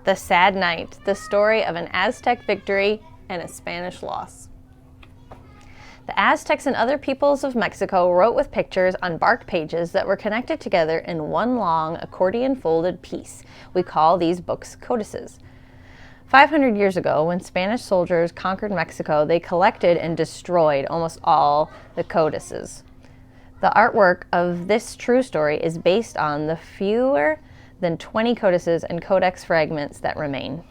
The Sad Night, the story of an Aztec victory and a Spanish loss. The Aztecs and other peoples of Mexico wrote with pictures on bark pages that were connected together in one long accordion-folded piece. We call these books codices. 500 years ago, when Spanish soldiers conquered Mexico, they collected and destroyed almost all the codices. The artwork of this true story is based on the fewer than 20 codices and codex fragments that remain.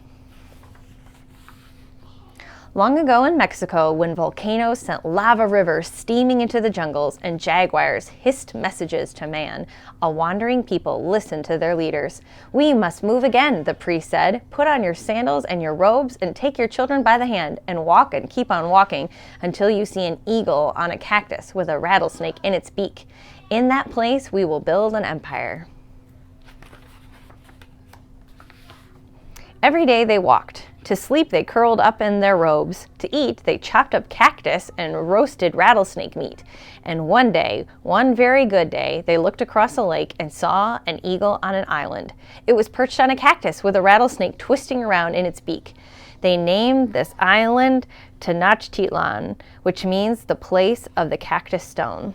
Long ago in Mexico, when volcanoes sent lava rivers steaming into the jungles and jaguars hissed messages to man, a wandering people listened to their leaders. "We must move again," the priest said. "Put on your sandals and your robes and take your children by the hand and walk and keep on walking until you see an eagle on a cactus with a rattlesnake in its beak. In that place, we will build an empire." Every day they walked. To sleep, they curled up in their robes. To eat, they chopped up cactus and roasted rattlesnake meat. And one day, one very good day, they looked across a lake and saw an eagle on an island. It was perched on a cactus with a rattlesnake twisting around in its beak. They named this island Tenochtitlan, which means the place of the cactus stone.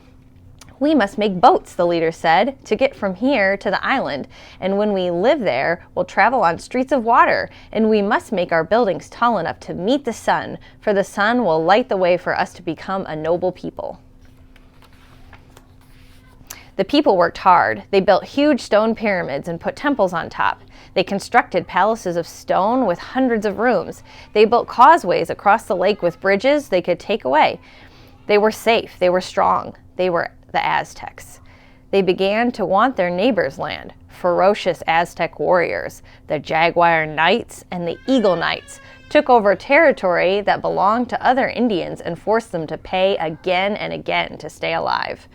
"We must make boats," the leader said, "to get from here to the island. And when we live there, we'll travel on streets of water. And we must make our buildings tall enough to meet the sun, for the sun will light the way for us to become a noble people." The people worked hard. They built huge stone pyramids and put temples on top. They constructed palaces of stone with hundreds of rooms. They built causeways across the lake with bridges they could take away. They were safe. They were strong. They were the Aztecs. They began to want their neighbors' land. Ferocious Aztec warriors, the Jaguar Knights and the Eagle Knights, took over territory that belonged to other Indians and forced them to pay again and again to stay alive.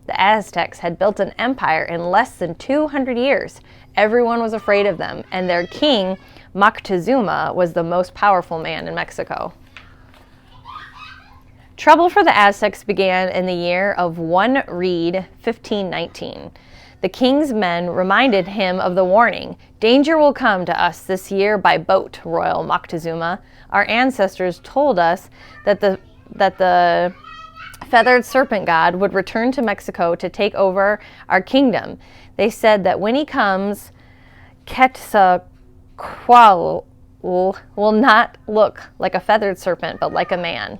The Aztecs had built an empire in less than 200 years. Everyone was afraid of them, and their king, Moctezuma, was the most powerful man in Mexico. Trouble for the Aztecs began in the year of 1 Reed, 1519. The king's men reminded him of the warning. "Danger will come to us this year by boat, Royal Moctezuma. Our ancestors told us that the feathered serpent god would return to Mexico to take over our kingdom. They said that when he comes, Quetzalcoatl will not look like a feathered serpent, but like a man.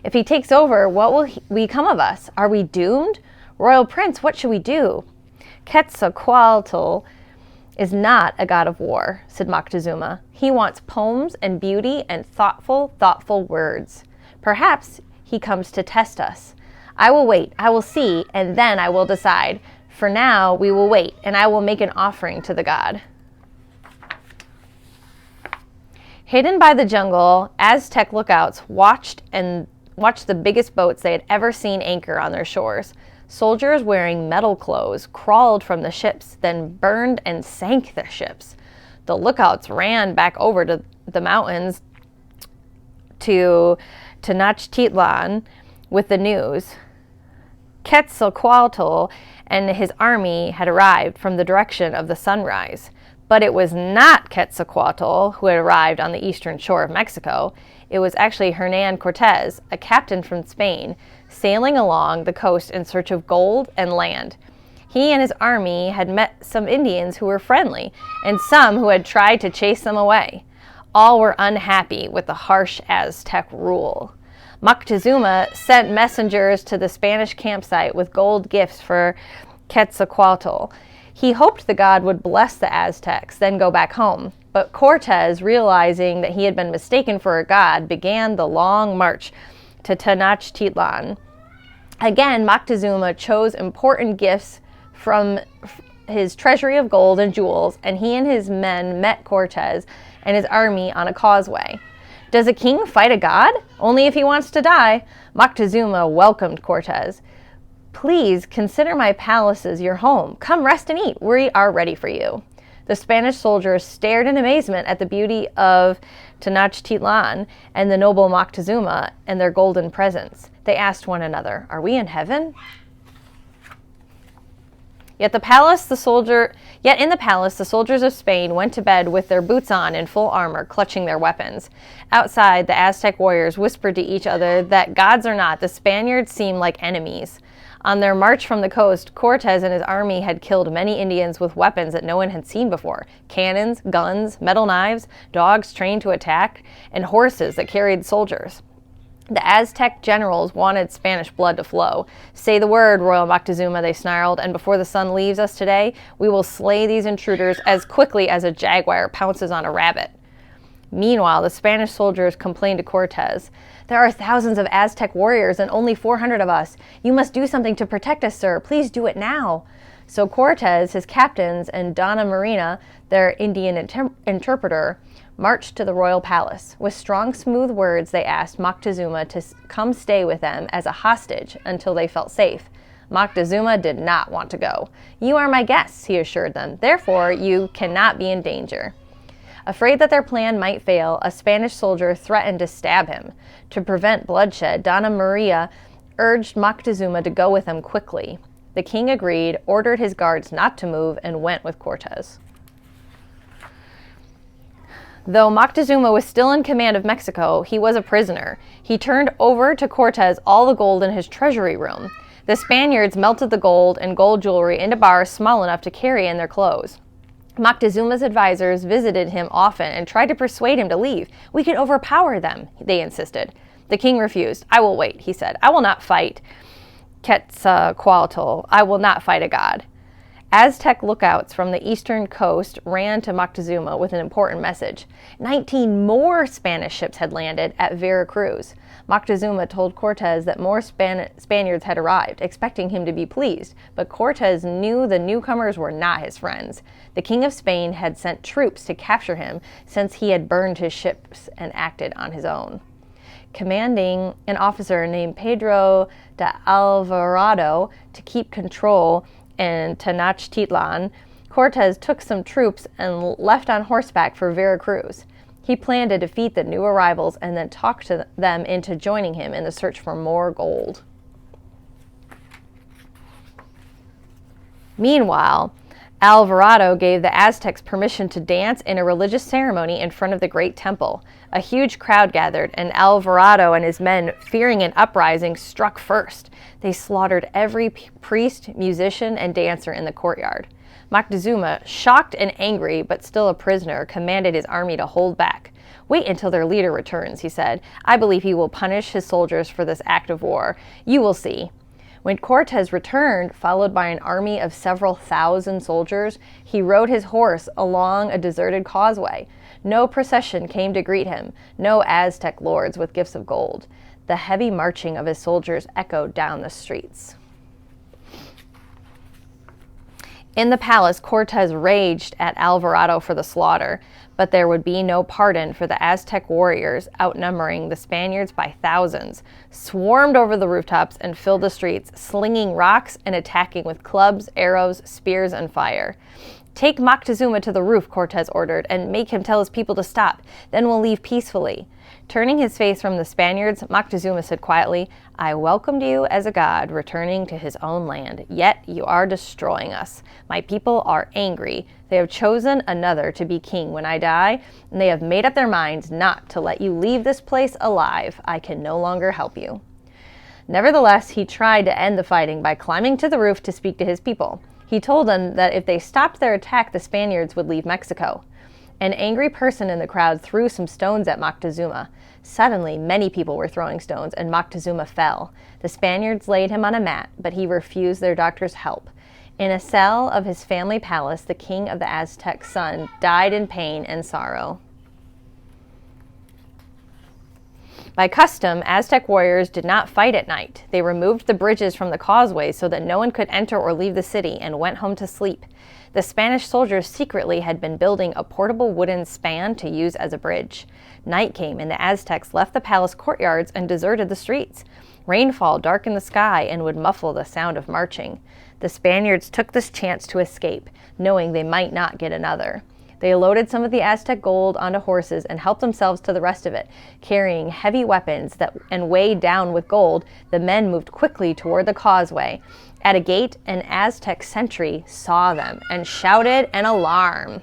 If he takes over, what will become of us? Are we doomed? Royal Prince, what should we do?" "Quetzalcoatl is not a god of war," said Moctezuma. "He wants poems and beauty and thoughtful words. Perhaps he comes to test us. I will wait, I will see, and then I will decide. For now, we will wait, and I will make an offering to the god." Hidden by the jungle, Aztec lookouts watched the biggest boats they had ever seen anchor on their shores. Soldiers wearing metal clothes crawled from the ships, then burned and sank the ships. The lookouts ran back over to the mountains to Tenochtitlan with the news. Quetzalcoatl and his army had arrived from the direction of the sunrise. But it was not Quetzalcoatl who had arrived on the eastern shore of Mexico. It was actually Hernan Cortez, a captain from Spain, sailing along the coast in search of gold and land. He and his army had met some Indians who were friendly, and some who had tried to chase them away. All were unhappy with the harsh Aztec rule. Moctezuma sent messengers to the Spanish campsite with gold gifts for Quetzalcoatl. He hoped the god would bless the Aztecs, then go back home. But Cortez, realizing that he had been mistaken for a god, began the long march to Tenochtitlan. Again, Moctezuma chose important gifts from his treasury of gold and jewels, and he and his men met Cortez and his army on a causeway. Does a king fight a god? Only if he wants to die. Moctezuma welcomed Cortez. Please consider my palaces your home. Come rest and eat. We are ready for you. The Spanish soldiers stared in amazement at the beauty of Tenochtitlan and the noble Moctezuma and their golden presents. They asked one another, "Are we in heaven?" Yet in the palace, the soldiers of Spain went to bed with their boots on in full armor, clutching their weapons. Outside, the Aztec warriors whispered to each other that, gods or not, the Spaniards seemed like enemies. On their march from the coast, Cortez and his army had killed many Indians with weapons that no one had seen before: cannons, guns, metal knives, dogs trained to attack, and horses that carried soldiers. The Aztec generals wanted Spanish blood to flow. "Say the word, Royal Moctezuma," they snarled, "and before the sun leaves us today, we will slay these intruders as quickly as a jaguar pounces on a rabbit." Meanwhile, the Spanish soldiers complained to Cortez. "There are thousands of Aztec warriors and only 400 of us. You must do something to protect us, sir. Please do it now." So Cortez, his captains, and Donna Marina, their Indian interpreter, marched to the royal palace. With strong, smooth words, they asked Moctezuma to come stay with them as a hostage until they felt safe. Moctezuma did not want to go. "You are my guests," he assured them. "Therefore, you cannot be in danger." Afraid that their plan might fail, a Spanish soldier threatened to stab him. To prevent bloodshed, Donna Maria urged Moctezuma to go with them quickly. The king agreed, ordered his guards not to move, and went with Cortez. Though Moctezuma was still in command of Mexico, he was a prisoner. He turned over to Cortez all the gold in his treasury room. The Spaniards melted the gold and gold jewelry into bars small enough to carry in their clothes. Moctezuma's advisors visited him often and tried to persuade him to leave. "We can overpower them," they insisted. The king refused. "I will wait," he said. "I will not fight Quetzalcoatl. I will not fight a god." Aztec lookouts from the eastern coast ran to Moctezuma with an important message. 19 more Spanish ships had landed at Veracruz. Moctezuma told Cortez that more Spaniards had arrived, expecting him to be pleased, but Cortez knew the newcomers were not his friends. The King of Spain had sent troops to capture him since he had burned his ships and acted on his own. Commanding an officer named Pedro de Alvarado to keep control in Tenochtitlan, Cortez took some troops and left on horseback for Veracruz. He planned to defeat the new arrivals and then talk them into joining him in the search for more gold. Meanwhile, Alvarado gave the Aztecs permission to dance in a religious ceremony in front of the great temple. A huge crowd gathered, and Alvarado and his men, fearing an uprising, struck first. They slaughtered every priest, musician, and dancer in the courtyard. Moctezuma, shocked and angry, but still a prisoner, commanded his army to hold back. "Wait until their leader returns," he said. "I believe he will punish his soldiers for this act of war. You will see." When Cortez returned, followed by an army of several thousand soldiers, he rode his horse along a deserted causeway. No procession came to greet him, no Aztec lords with gifts of gold. The heavy marching of his soldiers echoed down the streets. In the palace, Cortez raged at Alvarado for the slaughter, but there would be no pardon for the Aztec warriors, outnumbering the Spaniards by thousands, swarmed over the rooftops and filled the streets, slinging rocks and attacking with clubs, arrows, spears, and fire. "Take Moctezuma to the roof," Cortez ordered, "and make him tell his people to stop. Then we'll leave peacefully." Turning his face from the Spaniards, Moctezuma said quietly, "I welcomed you as a god returning to his own land, yet you are destroying us. My people are angry. They have chosen another to be king when I die, and they have made up their minds not to let you leave this place alive. I can no longer help you." Nevertheless, he tried to end the fighting by climbing to the roof to speak to his people. He told them that if they stopped their attack, the Spaniards would leave Mexico. An angry person in the crowd threw some stones at Moctezuma. Suddenly, many people were throwing stones, and Moctezuma fell. The Spaniards laid him on a mat, but he refused their doctor's help. In a cell of his family palace, the king of the Aztec sun died in pain and sorrow. By custom, Aztec warriors did not fight at night. They removed the bridges from the causeway so that no one could enter or leave the city and went home to sleep. The Spanish soldiers secretly had been building a portable wooden span to use as a bridge. Night came and the Aztecs left the palace courtyards and deserted the streets. Rainfall darkened the sky and would muffle the sound of marching. The Spaniards took this chance to escape, knowing they might not get another. They loaded some of the Aztec gold onto horses and helped themselves to the rest of it. Carrying heavy weapons and weighed down with gold, the men moved quickly toward the causeway. At a gate, an Aztec sentry saw them and shouted an alarm.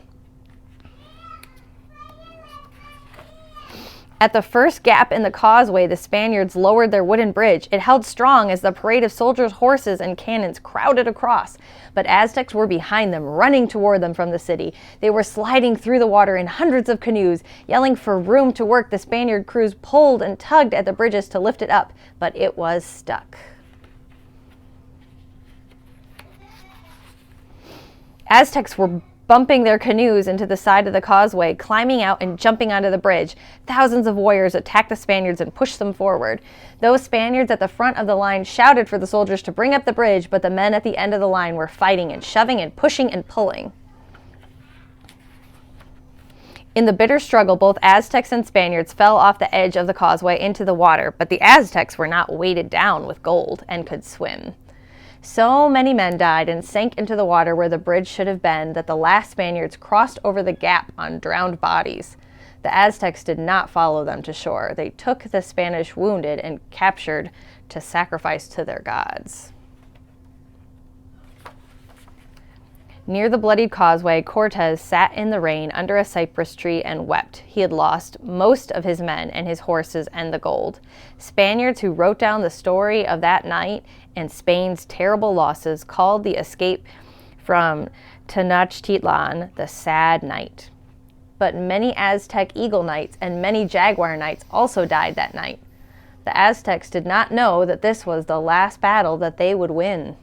At the first gap in the causeway, the Spaniards lowered their wooden bridge. It held strong as the parade of soldiers, horses, and cannons crowded across. But Aztecs were behind them, running toward them from the city. They were sliding through the water in hundreds of canoes. Yelling for room to work, the Spaniard crews pulled and tugged at the bridges to lift it up, but it was stuck. Aztecs were bumping their canoes into the side of the causeway, climbing out and jumping onto the bridge. Thousands of warriors attacked the Spaniards and pushed them forward. Those Spaniards at the front of the line shouted for the soldiers to bring up the bridge, but the men at the end of the line were fighting and shoving and pushing and pulling. In the bitter struggle, both Aztecs and Spaniards fell off the edge of the causeway into the water, but the Aztecs were not weighted down with gold and could swim. So many men died and sank into the water where the bridge should have been that the last Spaniards crossed over the gap on drowned bodies. The Aztecs did not follow them to shore. They took the Spanish wounded and captured to sacrifice to their gods. Near the bloodied causeway, Cortez sat in the rain under a cypress tree and wept. He had lost most of his men and his horses and the gold. Spaniards who wrote down the story of that night and Spain's terrible losses called the escape from Tenochtitlan the Sad Night. But many Aztec eagle knights and many jaguar knights also died that night. The Aztecs did not know that this was the last battle that they would win.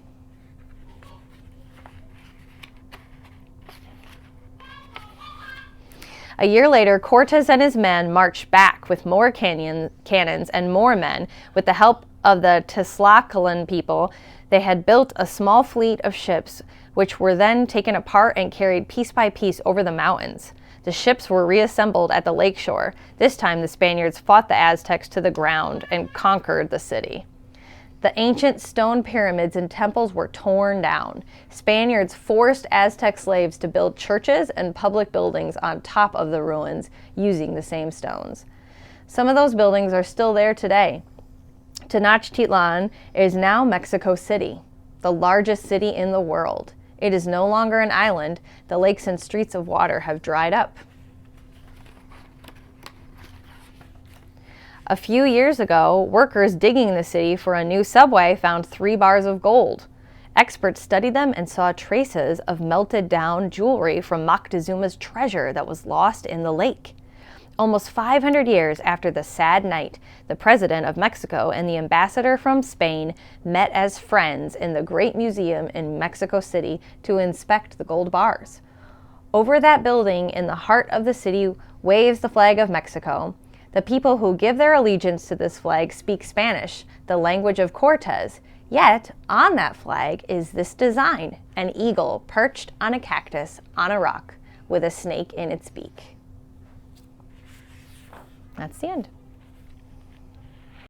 A year later, Cortez and his men marched back with more cannons and more men. With the help of the Tlaxcalan people, they had built a small fleet of ships, which were then taken apart and carried piece by piece over the mountains. The ships were reassembled at the lakeshore. This time, the Spaniards fought the Aztecs to the ground and conquered the city. The ancient stone pyramids and temples were torn down. Spaniards forced Aztec slaves to build churches and public buildings on top of the ruins using the same stones. Some of those buildings are still there today. Tenochtitlan is now Mexico City, the largest city in the world. It is no longer an island. The lakes and streets of water have dried up. A few years ago, workers digging the city for a new subway found 3 bars of gold. Experts studied them and saw traces of melted down jewelry from Moctezuma's treasure that was lost in the lake. Almost 500 years after the sad night, the president of Mexico and the ambassador from Spain met as friends in the Great Museum in Mexico City to inspect the gold bars. Over that building in the heart of the city waves the flag of Mexico. The people who give their allegiance to this flag speak Spanish, the language of Cortez. Yet, on that flag is this design, an eagle perched on a cactus on a rock with a snake in its beak. That's the end.